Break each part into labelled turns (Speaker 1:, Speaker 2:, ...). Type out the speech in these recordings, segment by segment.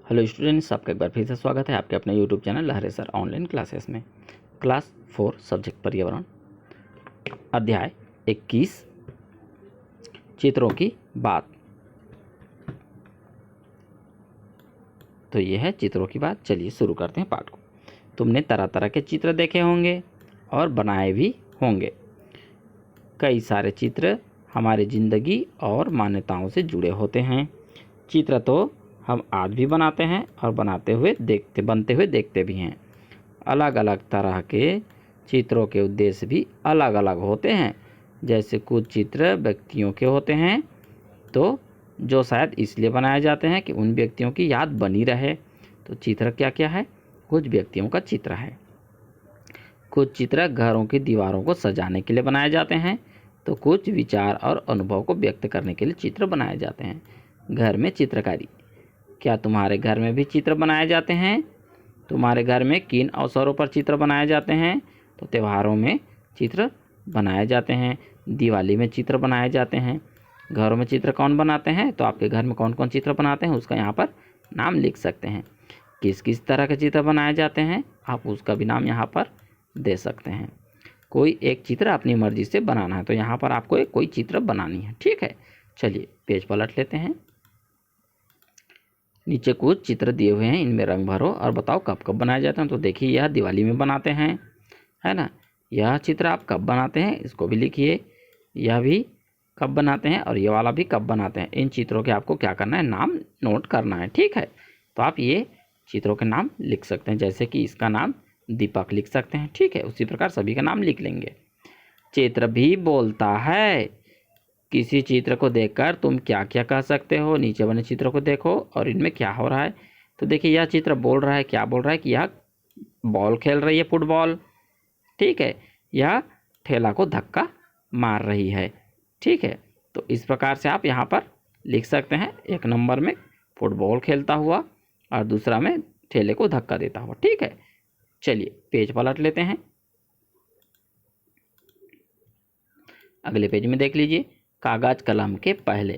Speaker 1: Hello students, आपका एक बार फिर से स्वागत है आपके अपने यूट्यूब चैनल लहरे सर ऑनलाइन क्लासेस में। क्लास 4 सब्जेक्ट पर्यावरण, अध्याय 21 चित्रों की बात। तो ये है चित्रों की बात। चलिए शुरू करते हैं पाठ को। तुमने तरह तरह के चित्र देखे होंगे और बनाए भी होंगे। कई सारे चित्र हमारी ज़िंदगी और मान्यताओं से जुड़े होते हैं। चित्र तो हम आज भी बनाते हैं और बनते हुए देखते भी हैं। अलग अलग तरह के चित्रों के उद्देश्य भी अलग अलग होते हैं। जैसे कुछ चित्र व्यक्तियों के होते हैं तो जो शायद इसलिए बनाए जाते हैं कि उन व्यक्तियों की याद बनी रहे। तो चित्र क्या क्या है? कुछ व्यक्तियों का चित्र है। कुछ चित्र घरों की दीवारों को सजाने के लिए बनाए जाते हैं तो कुछ विचार और अनुभव को व्यक्त करने के लिए चित्र बनाए जाते हैं। घर में चित्रकारी। क्या तुम्हारे घर में भी चित्र बनाए जाते हैं? तुम्हारे घर में किन अवसरों पर चित्र बनाए जाते हैं? तो त्योहारों में चित्र बनाए जाते हैं, दिवाली में चित्र बनाए जाते हैं। घरों में चित्र कौन बनाते हैं? तो आपके घर में कौन कौन चित्र बनाते हैं उसका यहाँ पर नाम लिख सकते हैं। किस किस तरह के चित्र बनाए जाते हैं आप उसका भी नाम यहाँ पर दे सकते हैं। कोई एक चित्र अपनी मर्जी से बनाना है तो यहाँ पर आपको कोई चित्र बनानी है। ठीक है, चलिए पेज पलट लेते हैं। नीचे कुछ चित्र दिए हुए हैं, इनमें रंग भरो और बताओ कब कब बनाए जाते हैं। तो देखिए यह दिवाली में बनाते हैं, है ना। यह चित्र आप कब बनाते हैं इसको भी लिखिए। यह भी कब बनाते हैं और ये वाला भी कब बनाते हैं। इन चित्रों के आपको क्या करना है, नाम नोट करना है। ठीक है, तो आप ये चित्रों के नाम लिख सकते हैं। जैसे कि इसका नाम दीपक लिख सकते हैं। ठीक है, उसी प्रकार सभी का नाम लिख लेंगे। चित्र भी बोलता है। किसी चित्र को देखकर तुम क्या क्या कह सकते हो? नीचे बने चित्रों को देखो और इनमें क्या हो रहा है। तो देखिए यह चित्र बोल रहा है, क्या बोल रहा है कि यह बॉल खेल रही है, फुटबॉल। ठीक है, यह ठेला को धक्का मार रही है। ठीक है, तो इस प्रकार से आप यहाँ पर लिख सकते हैं। एक नंबर में फुटबॉल खेलता हुआ और दूसरा में ठेले को धक्का देता हुआ। ठीक है, चलिए पेज पलट लेते हैं। अगले पेज में देख लीजिए, कागज कलम के पहले।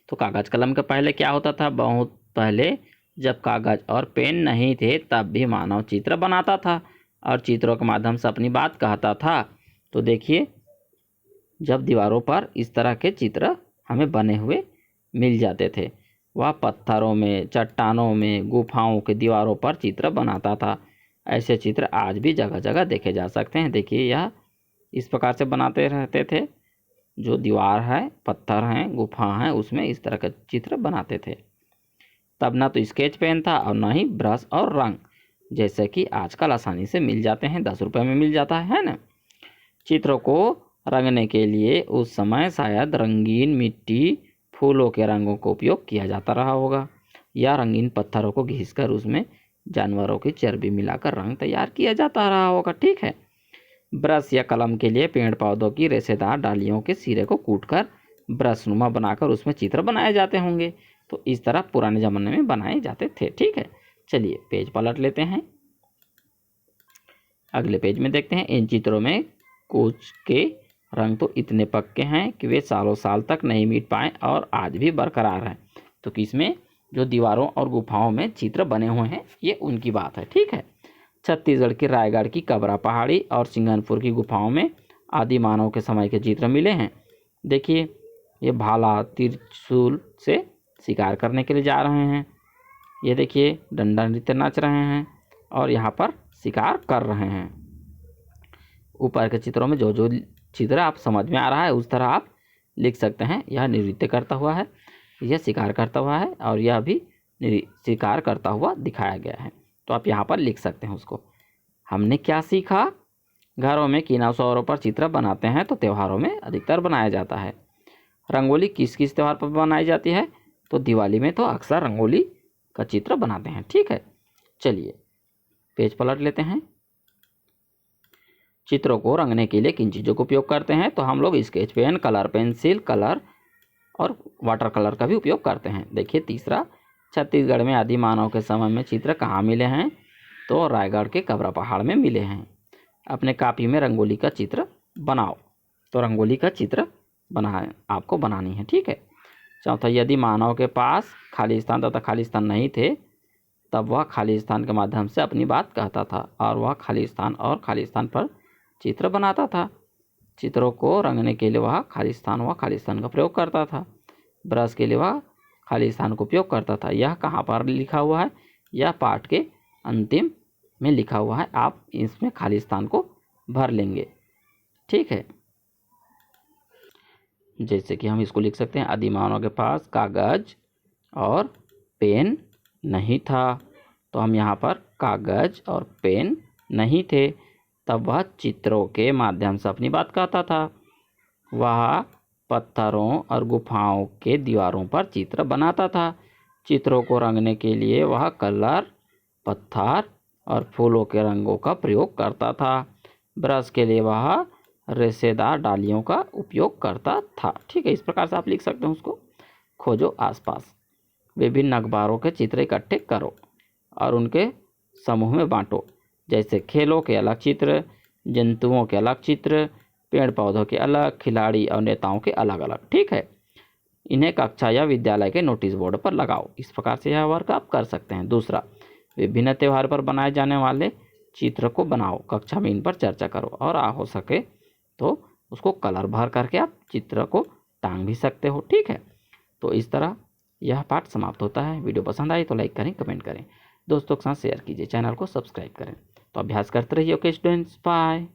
Speaker 1: तो कागज कलम के पहले क्या होता था? बहुत पहले जब कागज और पेन नहीं थे तब भी मानव चित्र बनाता था और चित्रों के माध्यम से अपनी बात कहता था। तो देखिए जब दीवारों पर इस तरह के चित्र हमें बने हुए मिल जाते थे, वह पत्थरों में, चट्टानों में, गुफाओं के दीवारों पर चित्र बनाता था। ऐसे चित्र आज भी जगह जगह देखे जा सकते हैं। देखिए यह इस प्रकार से बनाते रहते थे। जो दीवार है, पत्थर हैं, गुफा हैं, उसमें इस तरह का चित्र बनाते थे। तब ना तो स्केच पेन था और ना ही ब्रश और रंग, जैसे कि आजकल आसानी से मिल जाते हैं, 10 रुपये में मिल जाता है ना। चित्रों को रंगने के लिए उस समय शायद रंगीन मिट्टी, फूलों के रंगों का उपयोग किया जाता रहा होगा या रंगीन पत्थरों को घिसकर उसमें जानवरों की चर्बी मिलाकर रंग तैयार किया जाता रहा होगा। ठीक है, ब्रश या कलम के लिए पेड़ पौधों की रेशेदार डालियों के सिरे को कूटकर ब्रशनुमा बनाकर उसमें चित्र बनाए जाते होंगे। तो इस तरह पुराने ज़माने में बनाए जाते थे। ठीक है, चलिए पेज पलट लेते हैं। अगले पेज में देखते हैं। इन चित्रों में कुछ के रंग तो इतने पक्के हैं कि वे सालों साल तक नहीं मिट पाए और आज भी बरकरार हैं। तो किसमें? जो दीवारों और गुफाओं में चित्र बने हुए हैं, ये उनकी बात है। ठीक है, छत्तीसगढ़ की रायगढ़ की कबरा पहाड़ी और सिंगनपुर की गुफाओं में आदि मानव के समय के चित्र मिले हैं। देखिए ये भाला त्रिशूल से शिकार करने के लिए जा रहे हैं। ये देखिए डंडा नृत्य नाच रहे हैं और यहाँ पर शिकार कर रहे हैं। ऊपर के चित्रों में जो जो चित्र आप समझ में आ रहा है उस तरह आप लिख सकते हैं। यह नृत्य करता हुआ है, यह शिकार करता हुआ है और यह भी शिकार करता हुआ दिखाया गया है। तो आप यहाँ पर लिख सकते हैं उसको। हमने क्या सीखा? घरों में किन अवसरों पर चित्र बनाते हैं? तो त्योहारों में अधिकतर बनाया जाता है। रंगोली किस किस त्यौहार पर बनाई जाती है? तो दिवाली में तो अक्सर रंगोली का चित्र बनाते हैं। ठीक है, चलिए पेज पलट लेते हैं। चित्रों को रंगने के लिए किन चीज़ों का उपयोग करते हैं? तो हम लोग sketch pen, colour pencil, colour और वाटर कलर का भी उपयोग करते हैं। देखिए तीसरा, छत्तीसगढ़ में आदि मानव के समय में चित्र कहाँ मिले हैं? तो रायगढ़ के कबरा पहाड़ में मिले हैं। अपने कॉपी में रंगोली का चित्र बनाओ। तो रंगोली का चित्र आपको बनानी है। ठीक है, चौथा, यदि मानव के पास खाली स्थान तथा खाली स्थान नहीं थे तब वह खाली स्थान के माध्यम से अपनी बात कहता था और वह खाली स्थान पर चित्र बनाता था। चित्रों को रंगने के लिए वह खाली स्थान का प्रयोग करता था। ब्रश के लिए वह खाली स्थान का उपयोग करता था। यह कहाँ पर लिखा हुआ है? यह पाठ के अंतिम में लिखा हुआ है। आप इसमें खाली स्थान को भर लेंगे। ठीक है, जैसे कि हम इसको लिख सकते हैं, आदिमानव के पास कागज और पेन नहीं था। तो हम यहाँ पर कागज और पेन नहीं थे, तब वह चित्रों के माध्यम से अपनी बात कहता था। वह पत्थरों और गुफाओं के दीवारों पर चित्र बनाता था। चित्रों को रंगने के लिए वह कलर, पत्थर और फूलों के रंगों का प्रयोग करता था। ब्रश के लिए वह रेशेदार डालियों का उपयोग करता था। ठीक है, इस प्रकार से आप लिख सकते हैं उसको। खोजो आसपास। विभिन्न अखबारों के चित्र इकट्ठे करो और उनके समूह में बांटो। जैसे खेलों के अलग चित्र, जंतुओं के अलग चित्र, पेड़ पौधों के अलग, खिलाड़ी और नेताओं के अलग अलग। ठीक है, इन्हें कक्षा या विद्यालय के नोटिस बोर्ड पर लगाओ। इस प्रकार से यह वर्क आप कर सकते हैं। दूसरा, विभिन्न त्योहार पर बनाए जाने वाले चित्र को बनाओ। कक्षा में इन पर चर्चा करो और हो सके तो उसको कलर भर करके आप चित्र को टांग भी सकते हो। ठीक है, तो इस तरह यह पाठ समाप्त होता है। वीडियो पसंद आई तो लाइक करें, कमेंट करें, दोस्तों के साथ शेयर कीजिए, चैनल को सब्सक्राइब करें। तो अभ्यास करते रहिए। Okay students, bye.